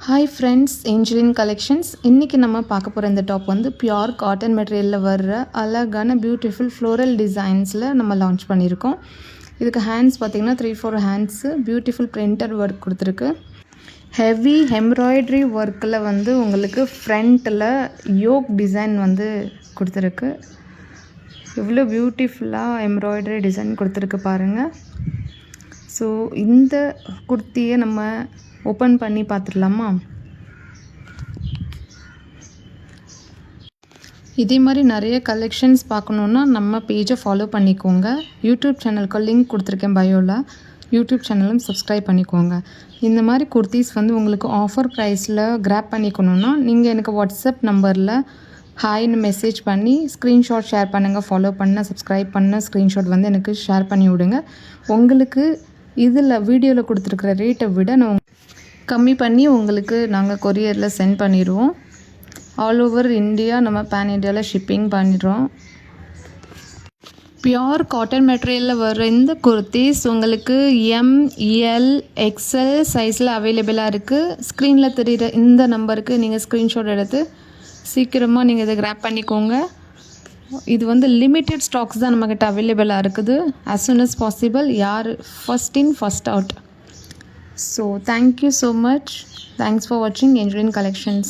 Hi friends, Angeline collections. இன்றைக்கி நம்ம பார்க்க போகிற இந்த டாப் வந்து பியூர் காட்டன் மெட்டீரியலில் வர்ற அழகான பியூட்டிஃபுல் ஃப்ளோரல் டிசைன்ஸில் நம்ம லான்ச் பண்ணியிருக்கோம். இதுக்கு ஹேண்ட்ஸ் பார்த்திங்கன்னா 3-4 ஹேண்ட்ஸு பியூட்டிஃபுல் பிரிண்டட் ஒர்க் கொடுத்துருக்கு. ஹெவி எம்ப்ராய்டரி ஒர்க்கில் வந்து உங்களுக்கு ஃப்ரண்ட்டில் யோக் டிசைன் வந்து கொடுத்துருக்கு. இவ்வளோ பியூட்டிஃபுல்லாக எம்ப்ராய்டரி டிசைன் கொடுத்துருக்கு பாருங்கள். ஸோ இந்த குர்த்தியை நம்ம ஓப்பன் பண்ணி பார்த்துடலாமா? இதே மாதிரி நிறைய கலெக்ஷன்ஸ் பார்க்கணுன்னா நம்ம பேஜை ஃபாலோ பண்ணிக்கோங்க. யூடியூப் சேனலுக்கு லிங்க் கொடுத்துருக்கேன் பயோவில். யூடியூப் சேனலும் சப்ஸ்கிரைப் பண்ணிக்கோங்க. இந்த மாதிரி குர்த்திஸ் வந்து உங்களுக்கு ஆஃபர் ப்ரைஸில் கிராப் பண்ணிக்கணுன்னா நீங்கள் எனக்கு வாட்ஸ்அப் நம்பரில் ஹாய்னு மெசேஜ் பண்ணி ஸ்க்ரீன்ஷாட் ஷேர் பண்ணுங்கள். ஃபாலோ பண்ண சப்ஸ்கிரைப் பண்ண ஸ்க்ரீன்ஷாட் வந்து எனக்கு ஷேர் பண்ணி விடுங்க. உங்களுக்கு இதில் வீடியோவில் கொடுத்துருக்குற ரேட்டை விட நான் கம்மி பண்ணி உங்களுக்கு நாங்கள் கொரியரில் சென்ட் பண்ணிடுவோம். ஆல் ஓவர் இந்தியா நம்ம பேன் இண்டியாவில் ஷிப்பிங் பண்ணிடுறோம். பியோர் காட்டன் மெட்டீரியலில் வர இந்த குர்த்திஸ் உங்களுக்கு ML XL சைஸில் அவைலபிளாக இருக்குது. ஸ்க்ரீனில் தெரிகிற இந்த நம்பருக்கு நீங்கள் ஸ்க்ரீன்ஷாட் எடுத்து சீக்கிரமாக நீங்கள் இதை கிராப் பண்ணிக்கோங்க. இது வந்து லிமிட்டெட் ஸ்டாக்ஸ் தான் நம்மக்கிட்ட அவைலபிளாக இருக்குது. as soon as possible, யார் first in first out. So thank you so much. Thanks for watching Angelin Collections.